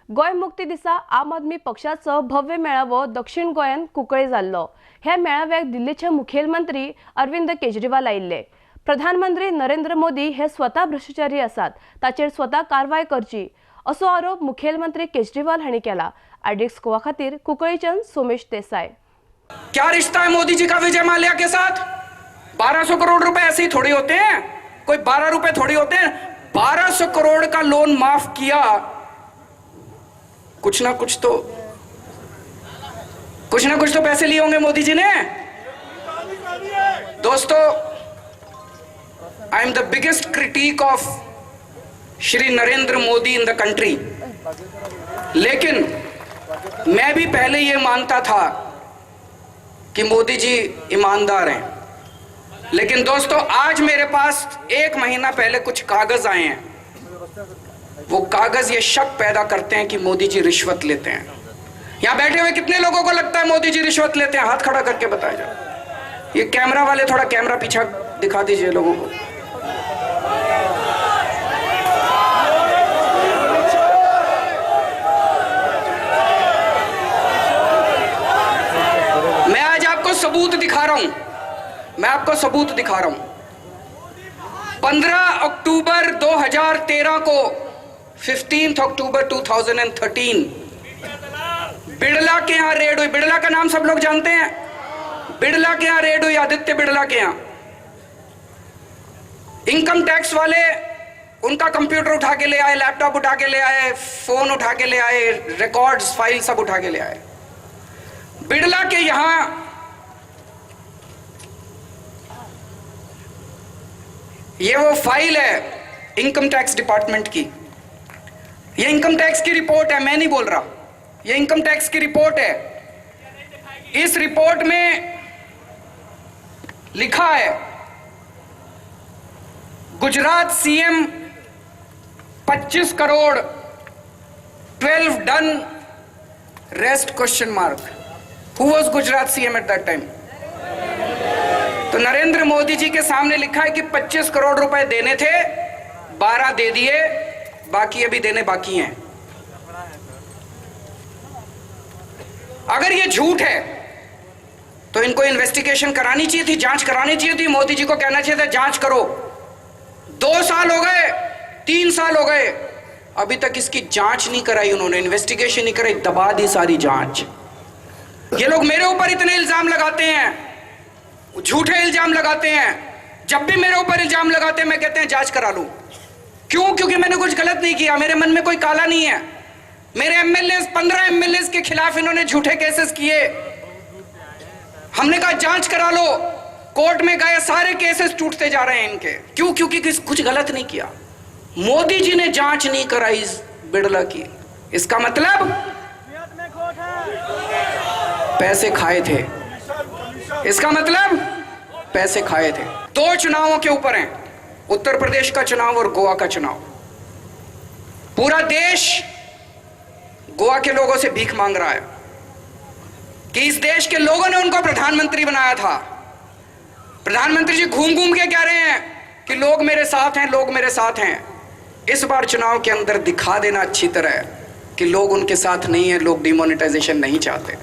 गोय मुक्ती दिसा आम आदमी पक्षाचो भव्य मेळावो दक्षिण गोंयांत कुंकळे जाल्लो। ह्या मेळाव्याक दिल्लीचे मुखेलमंत्री अरविंद केजरीवाल आयिल्ले। प्रधानमंत्री नरेंद्र मोदी हे स्वतः भ्रष्टाचारी आसात, ताचेर स्वतः कारवाय करची असो आरोप मुखेलमंत्री केजरीवाल हांणी केला। आरडीएक्स गोवा खातीर कुंकळेच्यान सोमेश देसाई। क्या रिश्ता है मोदी जी का विजय माल्या के साथ? 1200 करोड़ रुपए ऐसे ही थोड़ी होते हैं, कोई 12 रुपए थोड़ी होते हैं। 1200 करोड़ का लोन माफ किया, कुछ ना कुछ तो पैसे लिए होंगे मोदी जी ने। दोस्तों, I am the biggest critic of Shri Narendra Modi in the country, लेकिन मैं भी पहले ये मानता था कि मोदी जी ईमानदार हैं। लेकिन दोस्तों, आज मेरे पास 1 महीना पहले कुछ कागज आए हैं। वो कागज ये शक पैदा करते हैं कि मोदी जी रिश्वत लेते हैं। यहां बैठे हुए कितने लोगों को लगता है मोदी जी रिश्वत लेते हैं? हाथ खड़ा करके बताया जाए। ये कैमरा वाले थोड़ा कैमरा पीछा दिखा दीजिए लोगों को। मैं आज आपको सबूत दिखा रहा हूं। 15 अक्टूबर 2013 को 15 अक्टूबर 2013 बिड़ला के यहां रेड हुई। बिड़ला का नाम सब लोग जानते हैं। बिड़ला के यहां रेड हुई, आदित्य बिड़ला के यहां। इनकम टैक्स वाले उनका कंप्यूटर उठा के ले आए, लैपटॉप उठा के ले आए, फोन उठा के ले आए, रिकॉर्ड्स फाइल सब उठा के ले आए। बिड़ला के यहां ये वो फाइल है इनकम टैक्स डिपार्टमेंट की। ये इनकम टैक्स की रिपोर्ट है, मैं नहीं बोल रहा। ये इनकम टैक्स की रिपोर्ट है। इस रिपोर्ट में लिखा है Gujarat CM 25 crore 12 done rest question mark. Who was Gujarat CM at that time? तो नरेंद्र मोदी जी के सामने लिखा है कि 25 करोड़ रुपए देने थे, 12 दे दिए, बाकी अभी देने बाकी हैं। अगर ये झूठ है तो इनको इन्वेस्टिगेशन करानी चाहिए थी, जांच करानी चाहिए थी। मोदी जी को कहना चाहिए था जांच करो। 2 साल हो गए, 3 साल हो गए, अभी तक इसकी जांच नहीं कराई उन्होंने, इन्वेस्टिगेशन नहीं कराई, दबा दी सारी जांच। ये लोग मेरे ऊपर इतने इल्जाम लगाते हैं, झूठे इल्जाम लगाते हैं। जब भी मेरे ऊपर इल्जाम लगाते हैं मैं कहते हैं जांच करा लूं। क्यों? क्योंकि मैंने कुछ गलत नहीं किया, मेरे मन में कोई काला नहीं है। मेरे एमएलए 15 एमएलए के खिलाफ इन्होंने झूठे केसेस किए। हमने कहा जांच करा लो, कोर्ट में गए, सारे केसेस टूटते जा रहे हैं इनके। क्यों? क्योंकि कुछ गलत नहीं किया। मोदी जी ने जांच नहीं कराई इस बिड़ला की। इसका मतलब पैसे खाए थे। इसका मतलब पैसे खाए थे। 2 चुनावों के ऊपर हैं, उत्तर प्रदेश का चुनाव और गोवा का चुनाव। पूरा देश गोवा के लोगों से भीख मांग रहा है कि इस देश के लोगों ने उनको प्रधानमंत्री बनाया था। प्रधानमंत्री जी घूम घूम के कह रहे हैं कि लोग मेरे साथ हैं, लोग मेरे साथ हैं। इस बार चुनाव के अंदर दिखा देना अच्छी तरह कि लोग उनके साथ नहीं है, लोग डिमोनेटाइजेशन नहीं चाहते।